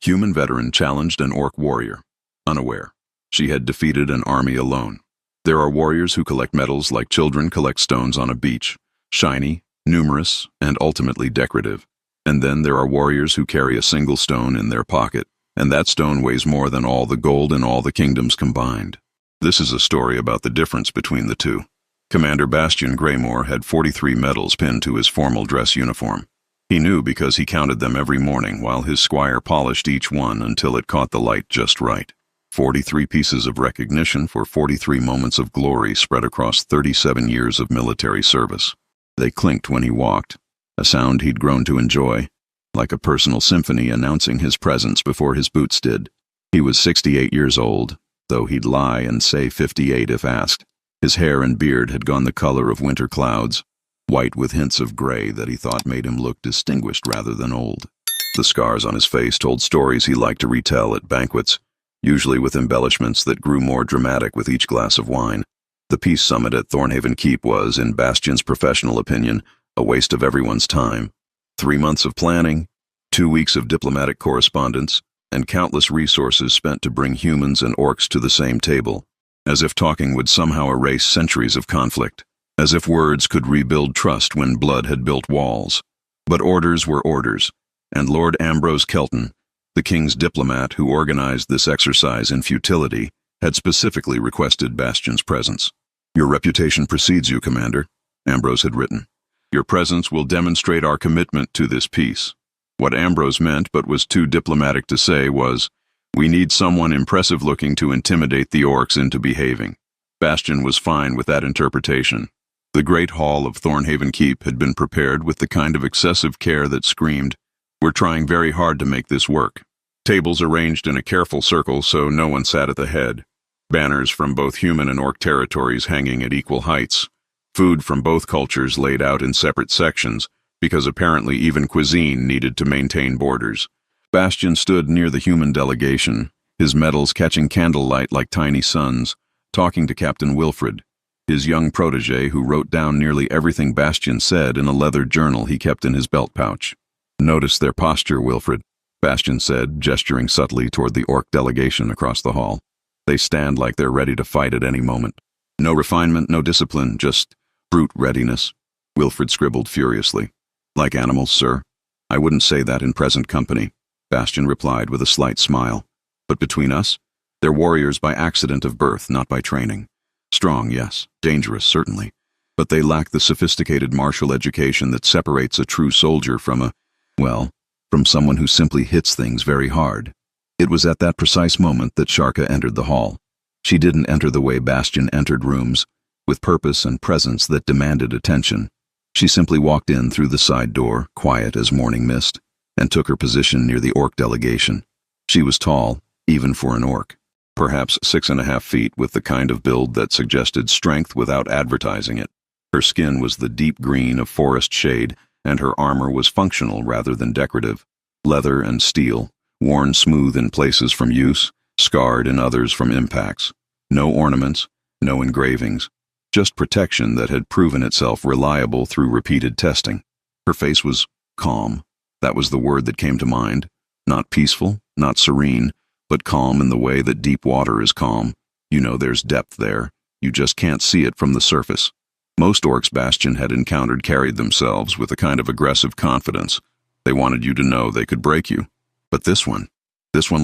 Human veteran challenged an orc warrior. Unaware. She had defeated an army alone. There are warriors who collect medals like children collect stones on a beach. Shiny, numerous, and ultimately decorative. And then there are warriors who carry a single stone in their pocket, and that stone weighs more than all the gold in all the kingdoms combined. This is a story about the difference between the two. Commander Bastian Greymore had 43 medals pinned to his formal dress uniform. He knew because he counted them every morning while his squire polished each one until it caught the light just right. 43 pieces of recognition for 43 moments of glory spread across 37 years of military service. They clinked when he walked, a sound he'd grown to enjoy, like a personal symphony announcing his presence before his boots did. He was 68 years old, though he'd lie and say 58 if asked. His hair and beard had gone the color of winter clouds, white with hints of gray that he thought made him look distinguished rather than old. The scars on his face told stories he liked to retell at banquets, usually with embellishments that grew more dramatic with each glass of wine. The peace summit at Thornhaven Keep was, in Bastian's professional opinion, a waste of everyone's time. 3 months of planning, 2 weeks of diplomatic correspondence, and countless resources spent to bring humans and orcs to the same table, as if talking would somehow erase centuries of conflict, as if words could rebuild trust when blood had built walls. But orders were orders, and Lord Ambrose Kelton, the king's diplomat who organized this exercise in futility, had specifically requested Bastian's presence. "Your reputation precedes you, Commander," Ambrose had written. "Your presence will demonstrate our commitment to this peace." What Ambrose meant but was too diplomatic to say was, "We need someone impressive-looking to intimidate the orcs into behaving." Bastian was fine with that interpretation. The great hall of Thornhaven Keep had been prepared with the kind of excessive care that screamed, "We're trying very hard to make this work." Tables arranged in a careful circle so no one sat at the head. Banners from both human and orc territories hanging at equal heights. Food from both cultures laid out in separate sections, because apparently even cuisine needed to maintain borders. Bastian stood near the human delegation, his medals catching candlelight like tiny suns, talking to Captain Wilfred, his young protege who wrote down nearly everything Bastian said in a leather journal he kept in his belt pouch. "Notice their posture, Wilfred," Bastian said, gesturing subtly toward the orc delegation across the hall. "They stand like they're ready to fight at any moment. No refinement, no discipline, just brute readiness." Wilfred scribbled furiously. "Like animals, sir." "I wouldn't say that in present company," Bastian replied with a slight smile. "But between us, they're warriors by accident of birth, not by training. Strong, yes, dangerous, certainly, but they lack the sophisticated martial education that separates a true soldier from from someone who simply hits things very hard." It was at that precise moment that Sharka entered the hall. She didn't enter the way Bastian entered rooms, with purpose and presence that demanded attention. She simply walked in through the side door, quiet as morning mist, and took her position near the orc delegation. She was tall, even for an orc, perhaps 6.5 feet, with the kind of build that suggested strength without advertising it. Her skin was the deep green of forest shade, and her armor was functional rather than decorative. Leather and steel, worn smooth in places from use, scarred in others from impacts. No ornaments, no engravings, just protection that had proven itself reliable through repeated testing. Her face was calm. That was the word that came to mind. Not peaceful, not serene, but calm in the way that deep water is calm. You know there's depth there. You just can't see it from the surface. Most orcs Bastian had encountered carried themselves with a kind of aggressive confidence. They wanted you to know they could break you. But this one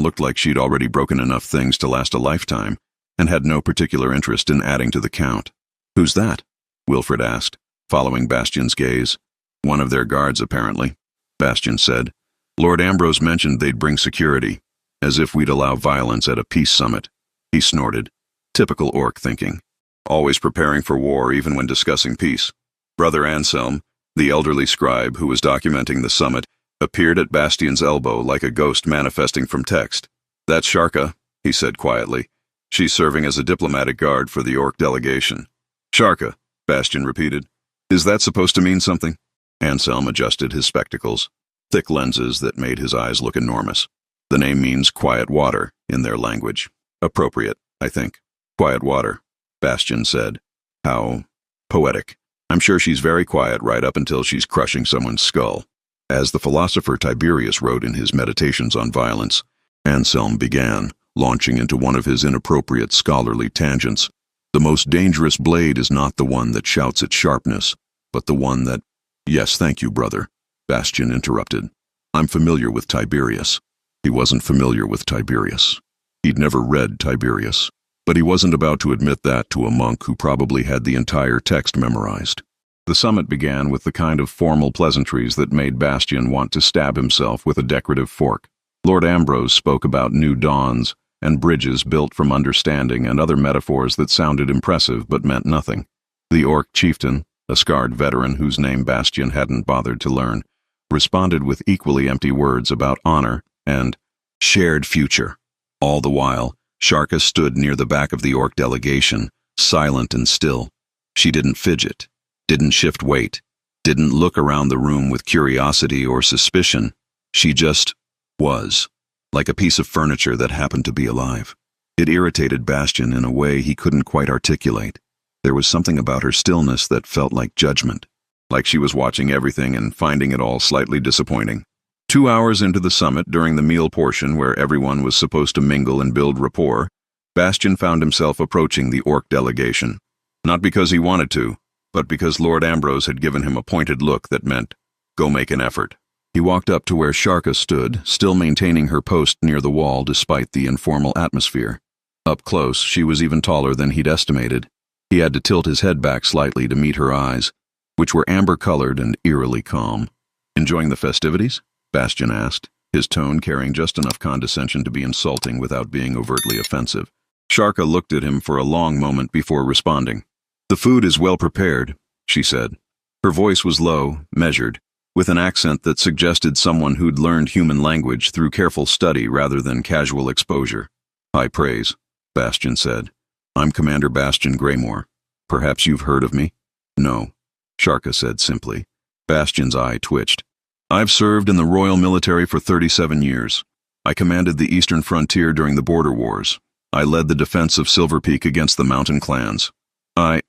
looked like she'd already broken enough things to last a lifetime, and had no particular interest in adding to the count. "Who's that?" Wilfred asked, following Bastian's gaze. "One of their guards, apparently," Bastian said. "Lord Ambrose mentioned they'd bring security, as if we'd allow violence at a peace summit." He snorted. Typical orc thinking. Always preparing for war even when discussing peace. Brother Anselm, the elderly scribe who was documenting the summit, appeared at Bastian's elbow like a ghost manifesting from text. "That's Sharka," he said quietly. "She's serving as a diplomatic guard for the orc delegation." "Sharka," Bastian repeated. "Is that supposed to mean something?" Anselm adjusted his spectacles, thick lenses that made his eyes look enormous. "The name means quiet water in their language. Appropriate, I think." "Quiet water," Bastian said. "How poetic. I'm sure she's very quiet right up until she's crushing someone's skull." As the philosopher Tiberius wrote in his Meditations on Violence, Anselm began, launching into one of his inappropriate scholarly tangents. The most dangerous blade is not the one that shouts its sharpness, but the one that— Yes, thank you, brother, Bastian interrupted. I'm familiar with Tiberius. He wasn't familiar with Tiberius. He'd never read Tiberius, but he wasn't about to admit that to a monk who probably had the entire text memorized. The summit began with the kind of formal pleasantries that made Bastian want to stab himself with a decorative fork. Lord Ambrose spoke about new dawns and bridges built from understanding and other metaphors that sounded impressive but meant nothing. The Orc chieftain, a scarred veteran whose name Bastian hadn't bothered to learn, responded with equally empty words about honor and shared future. All the while, Sharka stood near the back of the Orc delegation, silent and still. She didn't fidget, didn't shift weight, didn't look around the room with curiosity or suspicion. She just was, like a piece of furniture that happened to be alive. It irritated Bastian in a way he couldn't quite articulate. There was something about her stillness that felt like judgment, like she was watching everything and finding it all slightly disappointing. 2 hours into the summit, during the meal portion where everyone was supposed to mingle and build rapport, Bastian found himself approaching the Orc delegation. Not because he wanted to, but because Lord Ambrose had given him a pointed look that meant, go make an effort. He walked up to where Sharka stood, still maintaining her post near the wall despite the informal atmosphere. Up close, she was even taller than he'd estimated. He had to tilt his head back slightly to meet her eyes, which were amber-colored and eerily calm. Enjoying the festivities? Bastian asked, his tone carrying just enough condescension to be insulting without being overtly offensive. Sharka looked at him for a long moment before responding. The food is well prepared, she said. Her voice was low, measured, with an accent that suggested someone who'd learned human language through careful study rather than casual exposure. High praise, Bastian said. I'm Commander Bastian Greymore. Perhaps you've heard of me? No, Sharka said simply. Bastian's eye twitched. I've served in the Royal Military for 37 years. I commanded the eastern frontier during the border wars. I led the defense of Silver Peak against the mountain clans. I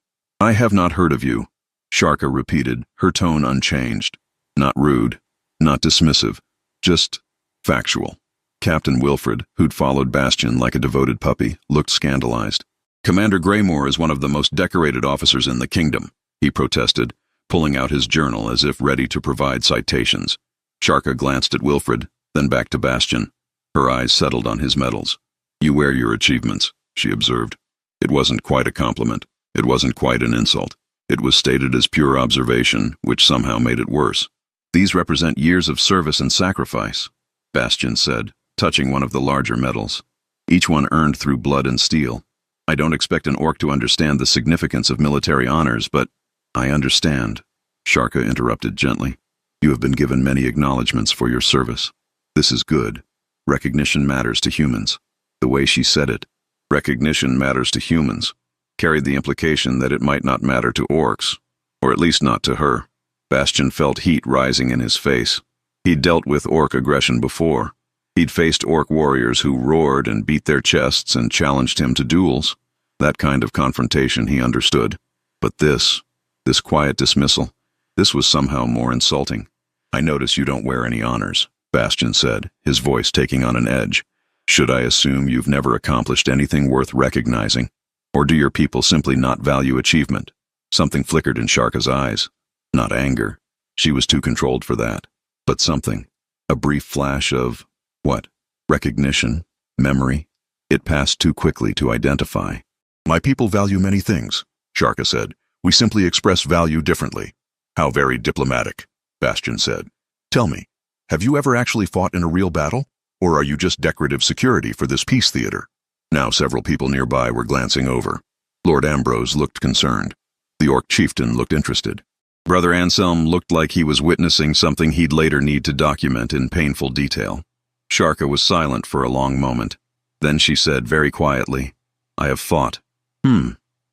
have not heard of you, Sharka repeated, her tone unchanged. Not rude, not dismissive, just factual. Captain Wilfred, who'd followed Bastian like a devoted puppy, looked scandalized. Commander Greymore is one of the most decorated officers in the kingdom, he protested, pulling out his journal as if ready to provide citations. Sharka glanced at Wilfred, then back to Bastian. Her eyes settled on his medals. You wear your achievements, she observed. It wasn't quite a compliment. It wasn't quite an insult. It was stated as pure observation, which somehow made it worse. These represent years of service and sacrifice, Bastian said, touching one of the larger medals. Each one earned through blood and steel. I don't expect an Orc to understand the significance of military honors, but I understand, Sharka interrupted gently. You have been given many acknowledgments for your service. This is good. Recognition matters to humans. The way she said it, recognition matters to humans, carried the implication that it might not matter to Orcs, or at least not to her. Bastian felt heat rising in his face. He'd dealt with Orc aggression before. He'd faced Orc warriors who roared and beat their chests and challenged him to duels. That kind of confrontation he understood. But this quiet dismissal, this was somehow more insulting. I notice you don't wear any honors, Bastian said, his voice taking on an edge. Should I assume you've never accomplished anything worth recognizing? Or do your people simply not value achievement? Something flickered in Sharka's eyes. Not anger. She was too controlled for that. But something. A brief flash of, what? Recognition? Memory? It passed too quickly to identify. My people value many things, Sharka said. We simply express value differently. How very diplomatic, Bastian said. Tell me, have you ever actually fought in a real battle? Or are you just decorative security for this peace theater? Now several people nearby were glancing over. Lord Ambrose looked concerned. The Orc chieftain looked interested. Brother Anselm looked like he was witnessing something he'd later need to document in painful detail. Sharka was silent for a long moment. Then she said very quietly, I have fought.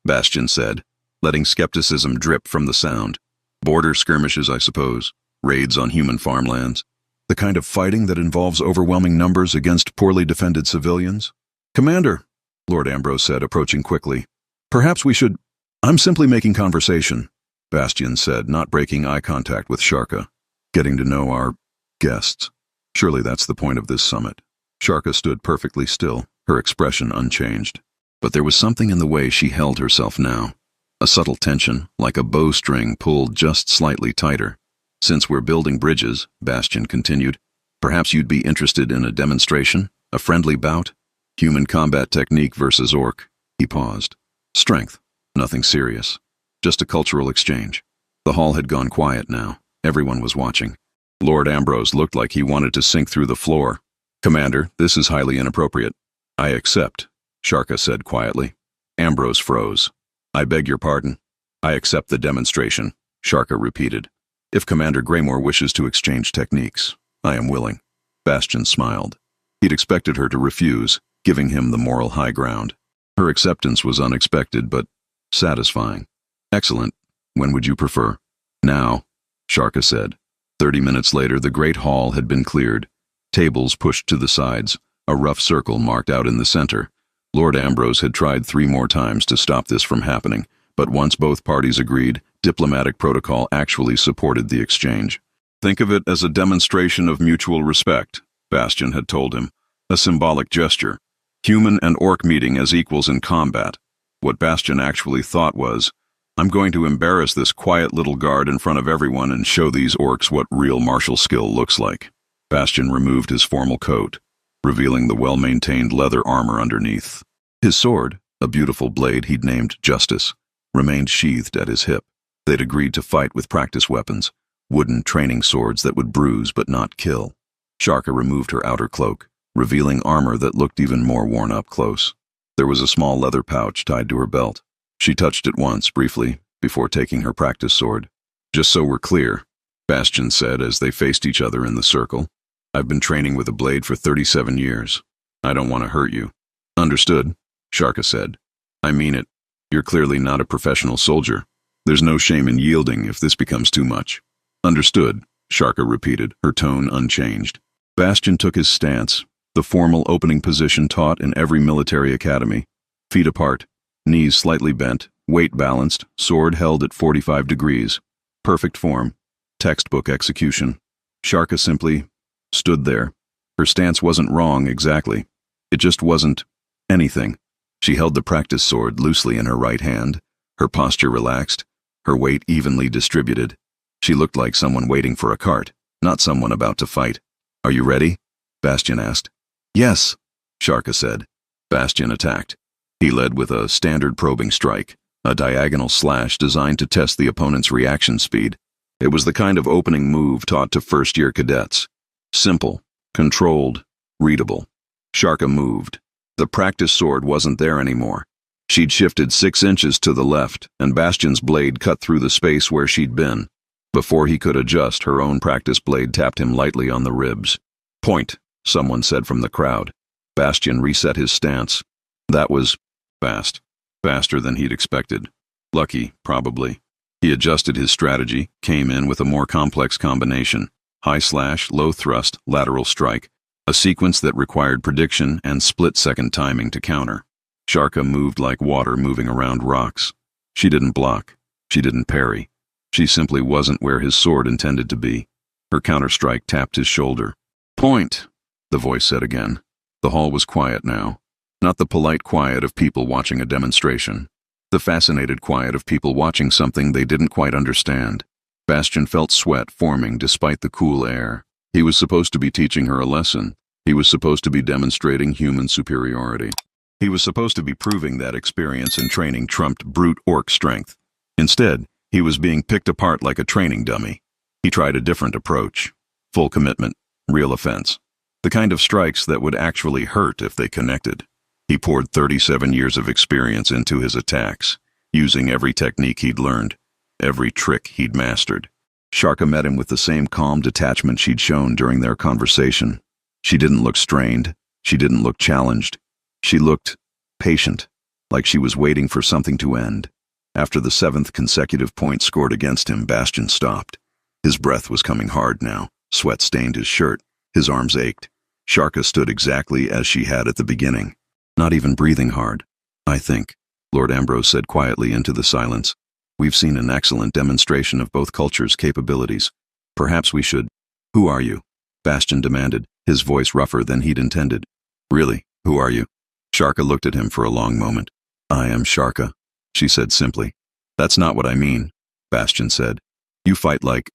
Bastian said, letting skepticism drip from the sound. Border skirmishes, I suppose. Raids on human farmlands. The kind of fighting that involves overwhelming numbers against poorly defended civilians. Commander, Lord Ambrose said, approaching quickly. Perhaps we should— I'm simply making conversation, Bastian said, not breaking eye contact with Sharka. Getting to know our guests. Surely that's the point of this summit. Sharka stood perfectly still, her expression unchanged. But there was something in the way she held herself now. A subtle tension, like a bowstring pulled just slightly tighter. "Since we're building bridges," Bastion continued, "perhaps you'd be interested in a demonstration? A friendly bout? Human combat technique versus orc." He paused. "Strength. Nothing serious. Just a cultural exchange." The hall had gone quiet now. Everyone was watching. Lord Ambrose looked like he wanted to sink through the floor. "Commander, this is highly inappropriate." "I accept," Sharka said quietly. Ambrose froze. "I beg your pardon." "I accept the demonstration," Sharka repeated. "If Commander Greymore wishes to exchange techniques, I am willing." Bastion smiled. He'd expected her to refuse, giving him the moral high ground. Her acceptance was unexpected, but satisfying. "Excellent. When would you prefer?" "Now," Sharka said. 30 minutes later, the great hall had been cleared. Tables pushed to the sides, a rough circle marked out in the center. Lord Ambrose had tried 3 more times to stop this from happening, but once both parties agreed, diplomatic protocol actually supported the exchange. "Think of it as a demonstration of mutual respect," Bastion had told him. "A symbolic gesture. Human and orc meeting as equals in combat." What Bastion actually thought was, "I'm going to embarrass this quiet little guard in front of everyone and show these orcs what real martial skill looks like." Bastion removed his formal coat, revealing the well-maintained leather armor underneath. His sword, a beautiful blade he'd named Justice, remained sheathed at his hip. They'd agreed to fight with practice weapons, wooden training swords that would bruise but not kill. Sharka removed her outer cloak, revealing armor that looked even more worn up close. There was a small leather pouch tied to her belt. She touched it once, briefly, before taking her practice sword. "Just so we're clear," Bastion said as they faced each other in the circle, "I've been training with a blade for 37 years. I don't want to hurt you." "Understood," Sharka said. "I mean it. You're clearly not a professional soldier. There's no shame in yielding if this becomes too much." "Understood," Sharka repeated, her tone unchanged. Bastion took his stance, the formal opening position taught in every military academy. Feet apart, knees slightly bent, weight balanced, sword held at 45 degrees. Perfect form. Textbook execution. Sharka simply stood there. Her stance wasn't wrong exactly. It just wasn't anything. She held the practice sword loosely in her right hand, her posture relaxed, her weight evenly distributed. She looked like someone waiting for a cart, not someone about to fight. "Are you ready?" Bastion asked. "Yes," Sharka said. Bastion attacked. He led with a standard probing strike, a diagonal slash designed to test the opponent's reaction speed. It was the kind of opening move taught to first-year cadets. Simple, controlled, readable. Sharka moved. The practice sword wasn't there anymore. She'd shifted 6 inches to the left, and Bastion's blade cut through the space where she'd been. Before he could adjust, her own practice blade tapped him lightly on the ribs. "Point," someone said from the crowd. Bastion reset his stance. That was fast. Faster than he'd expected. Lucky, probably. He adjusted his strategy, came in with a more complex combination. High slash, low thrust, lateral strike. A sequence that required prediction and split-second timing to counter. Sharka moved like water moving around rocks. She didn't block. She didn't parry. She simply wasn't where his sword intended to be. Her counter-strike tapped his shoulder. "Point," the voice said again. The hall was quiet now. Not the polite quiet of people watching a demonstration. The fascinated quiet of people watching something they didn't quite understand. Bastion felt sweat forming despite the cool air. He was supposed to be teaching her a lesson. He was supposed to be demonstrating human superiority. He was supposed to be proving that experience and training trumped brute orc strength. Instead, he was being picked apart like a training dummy. He tried a different approach. Full commitment, real offense. The kind of strikes that would actually hurt if they connected. He poured 37 years of experience into his attacks, using every technique he'd learned, every trick he'd mastered. Sharka met him with the same calm detachment she'd shown during their conversation. She didn't look strained. She didn't look challenged. She looked patient, like she was waiting for something to end. After the 7th consecutive point scored against him, Bastion stopped. His breath was coming hard now. Sweat stained his shirt. His arms ached. Sharka stood exactly as she had at the beginning. Not even breathing hard. "I think," Lord Ambrose said quietly into the silence, "we've seen an excellent demonstration of both cultures' capabilities. Perhaps we should—" "Who are you?" Bastion demanded, his voice rougher than he'd intended. Really, who are you? Sharka looked at him for a long moment. I am Sharka, she said simply. That's not what I mean, Bastion said. You fight like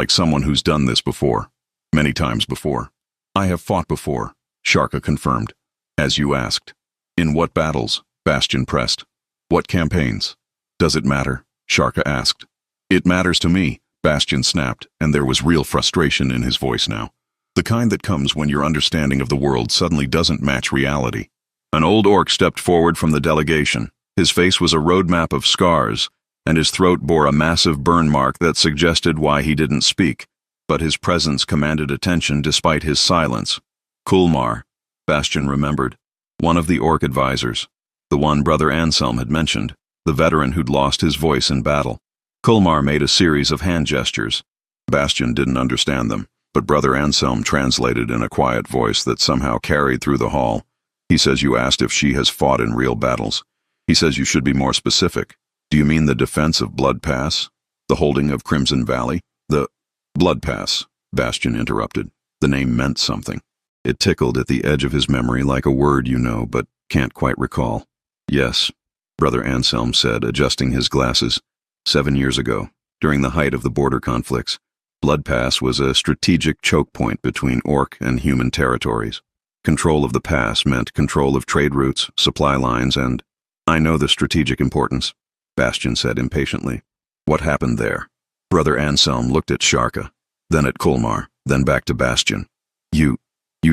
someone who's done this before. Many times before. I have fought before, Sharka confirmed. As you asked. In what battles? Bastion pressed. What campaigns? Does it matter? Sharka asked. It matters to me, Bastion snapped, and there was real frustration in his voice now. The kind that comes when your understanding of the world suddenly doesn't match reality. An old orc stepped forward from the delegation. His face was a roadmap of scars, and his throat bore a massive burn mark that suggested why he didn't speak, but his presence commanded attention despite his silence. Kulmar, Bastion remembered, one of the orc advisors, the one Brother Anselm had mentioned, the veteran who'd lost his voice in battle. Kulmar made a series of hand gestures. Bastion didn't understand them, but Brother Anselm translated in a quiet voice that somehow carried through the hall. He says you asked if she has fought in real battles. He says you should be more specific. Do you mean the defense of Blood Pass? The holding of Crimson Valley? The Blood Pass, Bastion interrupted. The name meant something. It tickled at the edge of his memory like a word you know, but can't quite recall. Yes, Brother Anselm said, adjusting his glasses. 7 years ago, during the height of the border conflicts, Blood Pass was a strategic choke point between orc and human territories. Control of the pass meant control of trade routes, supply lines, and... I know the strategic importance, Bastion said impatiently. What happened there? Brother Anselm looked at Sharka, then at Kulmar, then back to Bastion. You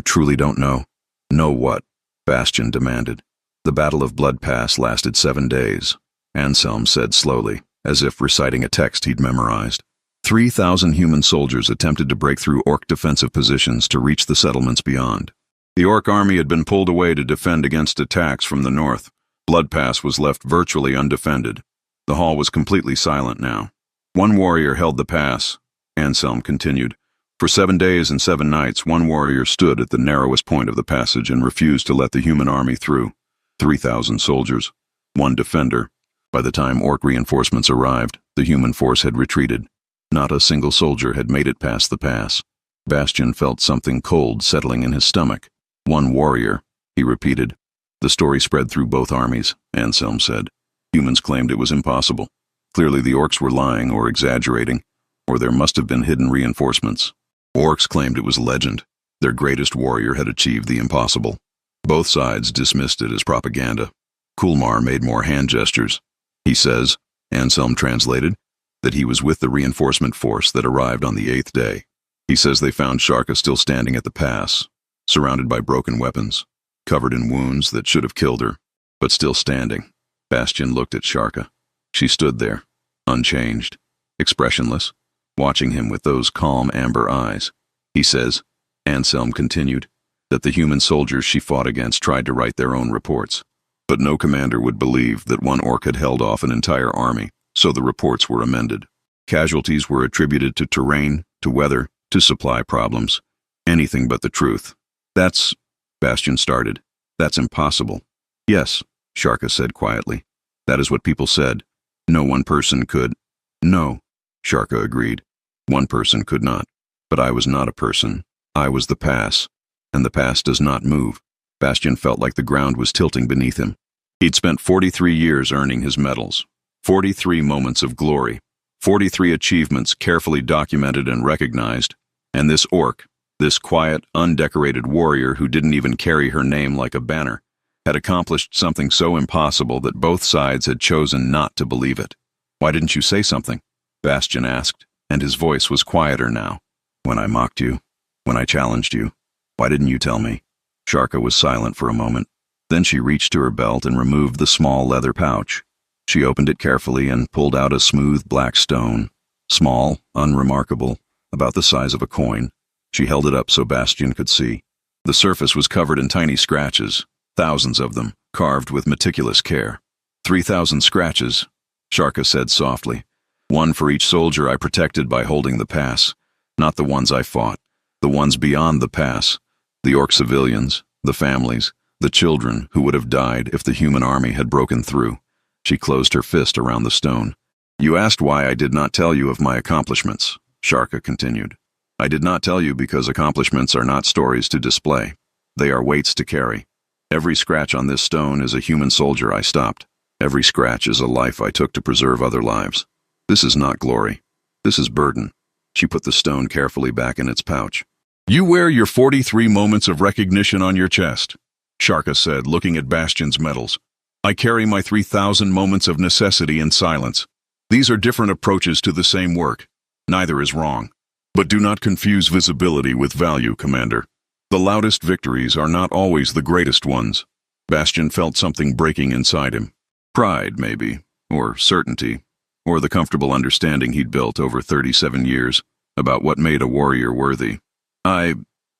truly don't know? Know what? Bastion demanded. The Battle of Blood Pass lasted 7 days, Anselm said slowly, as if reciting a text he'd memorized. 3,000 human soldiers attempted to break through orc defensive positions to reach the settlements beyond. The orc army had been pulled away to defend against attacks from the north. Blood Pass was left virtually undefended. The hall was completely silent now. One warrior held the pass, Anselm continued. For 7 days and 7 nights, one warrior stood at the narrowest point of the passage and refused to let the human army through. 3,000 soldiers. One defender. By the time orc reinforcements arrived, the human force had retreated. Not a single soldier had made it past the pass. Bastion felt something cold settling in his stomach. One warrior, he repeated. The story spread through both armies, Anselm said. Humans claimed it was impossible. Clearly the orcs were lying or exaggerating, or there must have been hidden reinforcements. Orcs claimed it was legend. Their greatest warrior had achieved the impossible. Both sides dismissed it as propaganda. Kulmar made more hand gestures. He says, Anselm translated, that he was with the reinforcement force that arrived on the 8th day. He says they found Sharka still standing at the pass, surrounded by broken weapons, covered in wounds that should have killed her, but still standing. Bastion looked at Sharka. She stood there, unchanged, expressionless, watching him with those calm amber eyes. He says, Anselm continued, that the human soldiers she fought against tried to write their own reports. But no commander would believe that one orc had held off an entire army, so the reports were amended. Casualties were attributed to terrain, to weather, to supply problems. Anything but the truth. That's... Bastion started. That's impossible. Yes, Sharka said quietly. That is what people said. No one person could... No, Sharka agreed. One person could not. But I was not a person. I was the pass. And the pass does not move. Bastion felt like the ground was tilting beneath him. He'd spent 43 years earning his medals. 43 moments of glory. 43 achievements carefully documented and recognized. And this orc, this quiet, undecorated warrior who didn't even carry her name like a banner, had accomplished something so impossible that both sides had chosen not to believe it. Why didn't you say something? Bastion asked, and his voice was quieter now. When I mocked you, when I challenged you, why didn't you tell me? Sharka was silent for a moment. Then she reached to her belt and removed the small leather pouch. She opened it carefully and pulled out a smooth black stone. Small, unremarkable, about the size of a coin. She held it up so Bastion could see. The surface was covered in tiny scratches, thousands of them, carved with meticulous care. 3,000 scratches, Sharka said softly. One for each soldier I protected by holding the pass. Not the ones I fought. The ones beyond the pass. The orc civilians, the families, the children who would have died if the human army had broken through. She closed her fist around the stone. You asked why I did not tell you of my accomplishments, Sharka continued. I did not tell you because accomplishments are not stories to display. They are weights to carry. Every scratch on this stone is a human soldier I stopped. Every scratch is a life I took to preserve other lives. This is not glory. This is burden. She put the stone carefully back in its pouch. You wear your 43 moments of recognition on your chest, Sharka said, looking at Bastion's medals. I carry my 3,000 moments of necessity in silence. These are different approaches to the same work. Neither is wrong. But do not confuse visibility with value, Commander. The loudest victories are not always the greatest ones. Bastion felt something breaking inside him. Pride, maybe, or certainty, or the comfortable understanding he'd built over 37 years about what made a warrior worthy.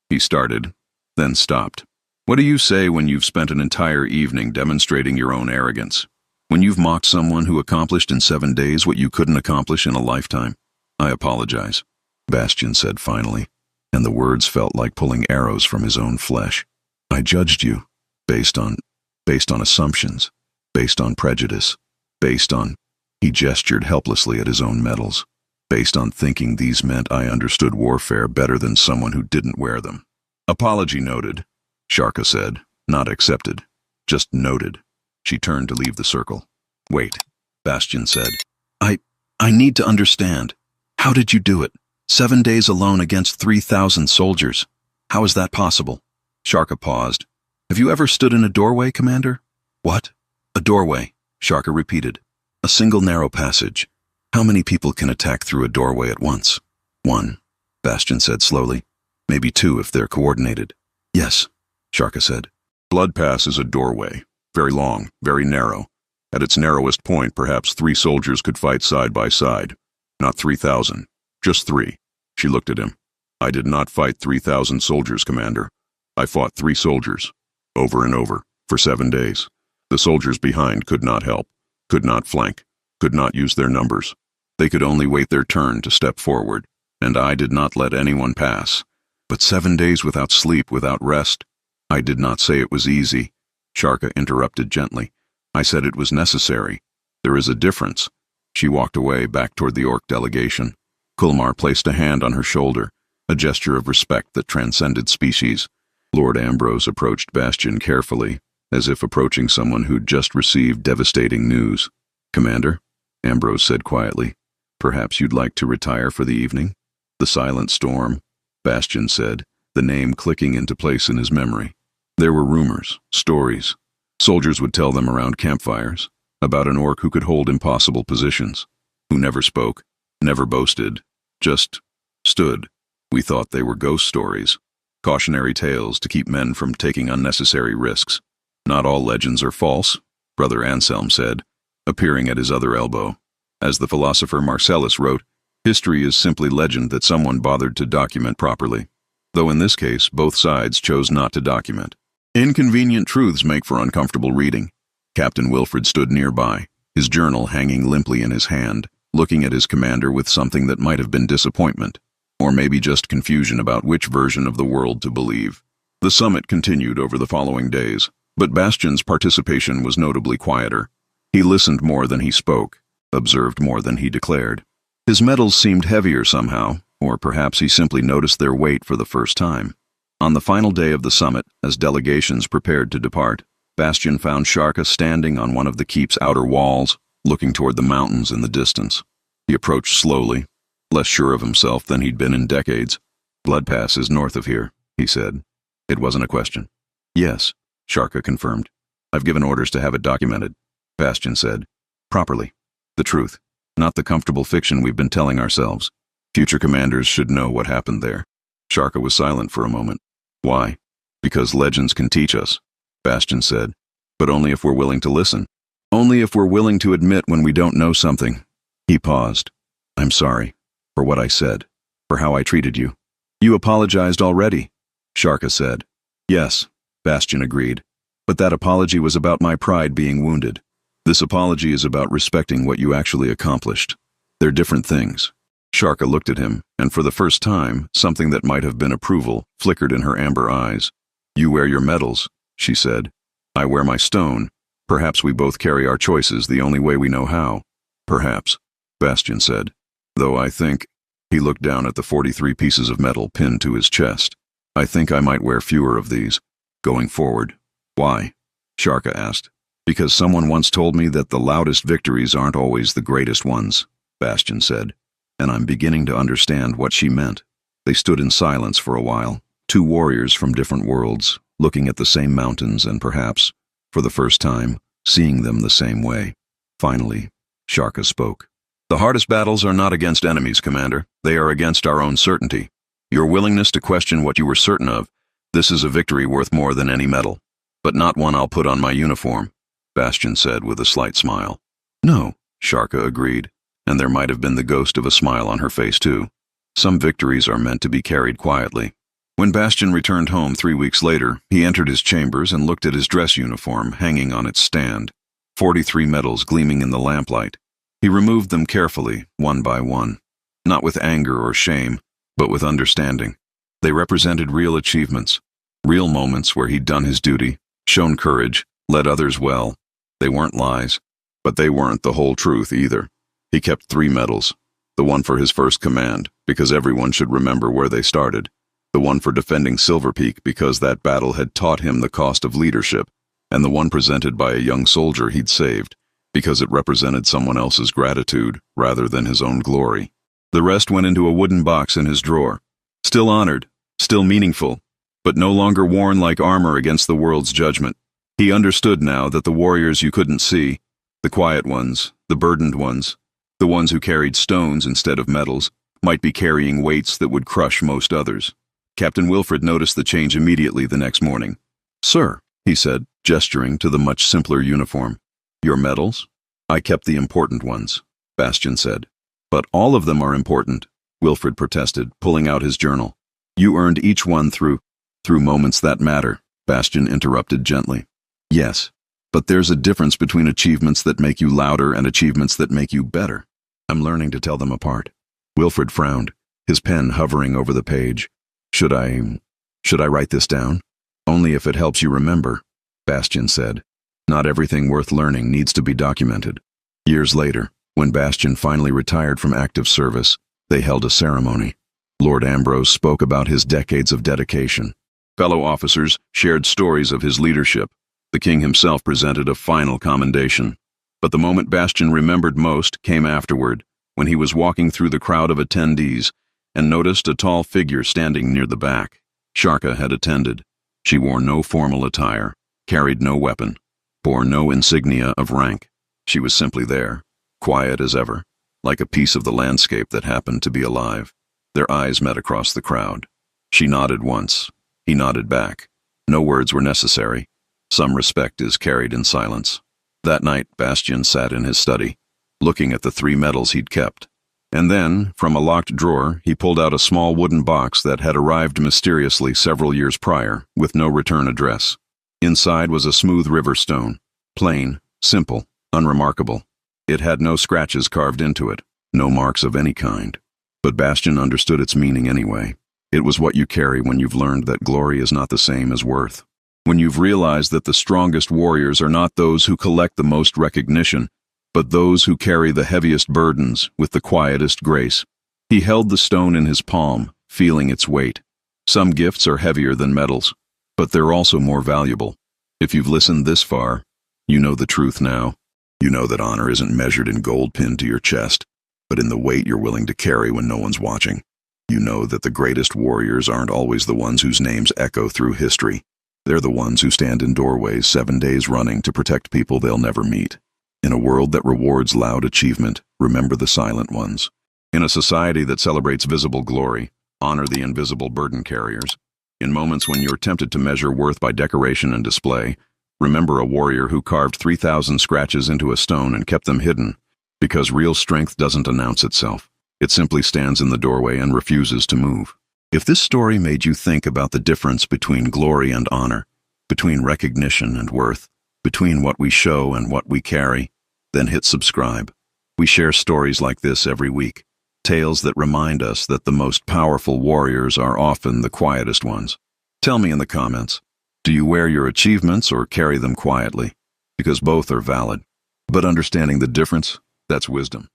He started, then stopped. What do you say when you've spent an entire evening demonstrating your own arrogance? When you've mocked someone who accomplished in 7 days what you couldn't accomplish in a lifetime? I apologize, Bastion said finally, and the words felt like pulling arrows from his own flesh. I judged you, based on assumptions, based on prejudice, based on, he gestured helplessly at his own medals, based on thinking these meant I understood warfare better than someone who didn't wear them. Apology noted, Sharka said, not accepted, just noted. She turned to leave the circle. Wait, Bastion said. I need to understand. How did you do it? 7 days alone against 3,000 soldiers. How is that possible? Sharka paused. Have you ever stood in a doorway, Commander? What? A doorway, Sharka repeated. A single narrow passage. How many people can attack through a doorway at once? 1, Bastion said slowly. Maybe 2 if they're coordinated. Yes, Sharka said. Blood Pass is a doorway. Very long, very narrow. At its narrowest point, perhaps 3 soldiers could fight side by side. Not 3,000. Just 3. She looked at him. I did not fight 3,000 soldiers, Commander. I fought 3 soldiers. Over and over. For 7 days. The soldiers behind could not help. Could not flank. Could not use their numbers. They could only wait their turn to step forward. And I did not let anyone pass. But 7 days without sleep, without rest. I did not say it was easy. Sharka interrupted gently. I said it was necessary. There is a difference. She walked away, back toward the Orc delegation. Kulmar placed a hand on her shoulder, a gesture of respect that transcended species. Lord Ambrose approached Bastion carefully, as if approaching someone who'd just received devastating news. Commander, Ambrose said quietly, perhaps you'd like to retire for the evening? The silent storm, Bastion said, the name clicking into place in his memory. There were rumors, stories. Soldiers would tell them around campfires, about an orc who could hold impossible positions, who never spoke, never boasted, just stood. We thought they were ghost stories, cautionary tales to keep men from taking unnecessary risks. Not all legends are false, Brother Anselm said, appearing at his other elbow. As the philosopher Marcellus wrote, history is simply legend that someone bothered to document properly. Though in this case, both sides chose not to document. Inconvenient truths make for uncomfortable reading. Captain Wilfred stood nearby, his journal hanging limply in his hand, looking at his commander with something that might have been disappointment, or maybe just confusion about which version of the world to believe. The summit continued over the following days, but Bastion's participation was notably quieter. He listened more than he spoke, observed more than he declared. His medals seemed heavier somehow, or perhaps he simply noticed their weight for the first time. On the final day of the summit, as delegations prepared to depart, Bastion found Sharka standing on one of the keep's outer walls, looking toward the mountains in the distance. He approached slowly, less sure of himself than he'd been in decades. Blood Pass is north of here, he said. It wasn't a question. Yes, Sharka confirmed. I've given orders to have it documented, Bastion said. Properly. The truth, not the comfortable fiction we've been telling ourselves. Future commanders should know what happened there. Sharka was silent for a moment. Why? Because legends can teach us, Bastion said, but only if we're willing to listen. Only if we're willing to admit when we don't know something. He paused. I'm sorry, for what I said, for how I treated you. You apologized already, Sharka said. Yes, Bastion agreed, but that apology was about my pride being wounded. This apology is about respecting what you actually accomplished. They're different things. Sharka looked at him, and for the first time, something that might have been approval flickered in her amber eyes. You wear your medals, she said. I wear my stone. Perhaps we both carry our choices the only way we know how. Perhaps, Bastion said. Though I think, he looked down at the 43 pieces of metal pinned to his chest. I think I might wear fewer of these, going forward. Why? Sharka asked. Because someone once told me that the loudest victories aren't always the greatest ones, Bastian said, and I'm beginning to understand what she meant. They stood in silence for a while, two warriors from different worlds, looking at the same mountains and perhaps, for the first time, seeing them the same way. Finally, Sharka spoke. The hardest battles are not against enemies, Commander. They are against our own certainty. Your willingness to question what you were certain of, this is a victory worth more than any medal. But not one I'll put on my uniform, Bastian said with a slight smile. No, Sharka agreed, and there might have been the ghost of a smile on her face too. Some victories are meant to be carried quietly. When Bastian returned home 3 weeks later, he entered his chambers and looked at his dress uniform hanging on its stand, 43 medals gleaming in the lamplight. He removed them carefully, one by one, not with anger or shame, but with understanding. They represented real achievements, real moments where he'd done his duty, shown courage, led others well. They weren't lies, but they weren't the whole truth either. He kept 3 medals, the one for his first command, because everyone should remember where they started, the one for defending Silver Peak because that battle had taught him the cost of leadership, and the one presented by a young soldier he'd saved, because it represented someone else's gratitude rather than his own glory. The rest went into a wooden box in his drawer, still honored, still meaningful, but no longer worn like armor against the world's judgment. He understood now that the warriors you couldn't see, the quiet ones, the burdened ones, the ones who carried stones instead of medals, might be carrying weights that would crush most others. Captain Wilfred noticed the change immediately the next morning. "Sir," he said, gesturing to the much simpler uniform. "Your medals?" "I kept the important ones," Bastian said. "But all of them are important," Wilfred protested, pulling out his journal. "You earned each one through moments that matter," Bastian interrupted gently. "Yes, but there's a difference between achievements that make you louder and achievements that make you better. I'm learning to tell them apart." Wilfred frowned, his pen hovering over the page. Should I write this down?" "Only if it helps you remember," Bastian said. "Not everything worth learning needs to be documented." Years later, when Bastian finally retired from active service, they held a ceremony. Lord Ambrose spoke about his decades of dedication. Fellow officers shared stories of his leadership. The king himself presented a final commendation. But the moment Bastian remembered most came afterward, when he was walking through the crowd of attendees and noticed a tall figure standing near the back. Sharka had attended. She wore no formal attire, carried no weapon, bore no insignia of rank. She was simply there, quiet as ever, like a piece of the landscape that happened to be alive. Their eyes met across the crowd. She nodded once. He nodded back. No words were necessary. Some respect is carried in silence. That night, Bastian sat in his study, looking at the 3 medals he'd kept. And then, from a locked drawer, he pulled out a small wooden box that had arrived mysteriously several years prior, with no return address. Inside was a smooth river stone, plain, simple, unremarkable. It had no scratches carved into it, no marks of any kind. But Bastian understood its meaning anyway. It was what you carry when you've learned that glory is not the same as worth. When you've realized that the strongest warriors are not those who collect the most recognition, but those who carry the heaviest burdens with the quietest grace. He held the stone in his palm, feeling its weight. Some gifts are heavier than medals, but they're also more valuable. If you've listened this far, you know the truth now. You know that honor isn't measured in gold pinned to your chest, but in the weight you're willing to carry when no one's watching. You know that the greatest warriors aren't always the ones whose names echo through history. They're the ones who stand in doorways 7 days running to protect people they'll never meet. In a world that rewards loud achievement, remember the silent ones. In a society that celebrates visible glory, honor the invisible burden carriers. In moments when you're tempted to measure worth by decoration and display, remember a warrior who carved 3,000 scratches into a stone and kept them hidden, because real strength doesn't announce itself. It simply stands in the doorway and refuses to move. If this story made you think about the difference between glory and honor, between recognition and worth, between what we show and what we carry, then hit subscribe. We share stories like this every week, tales that remind us that the most powerful warriors are often the quietest ones. Tell me in the comments, do you wear your achievements or carry them quietly? Because both are valid. But understanding the difference, that's wisdom.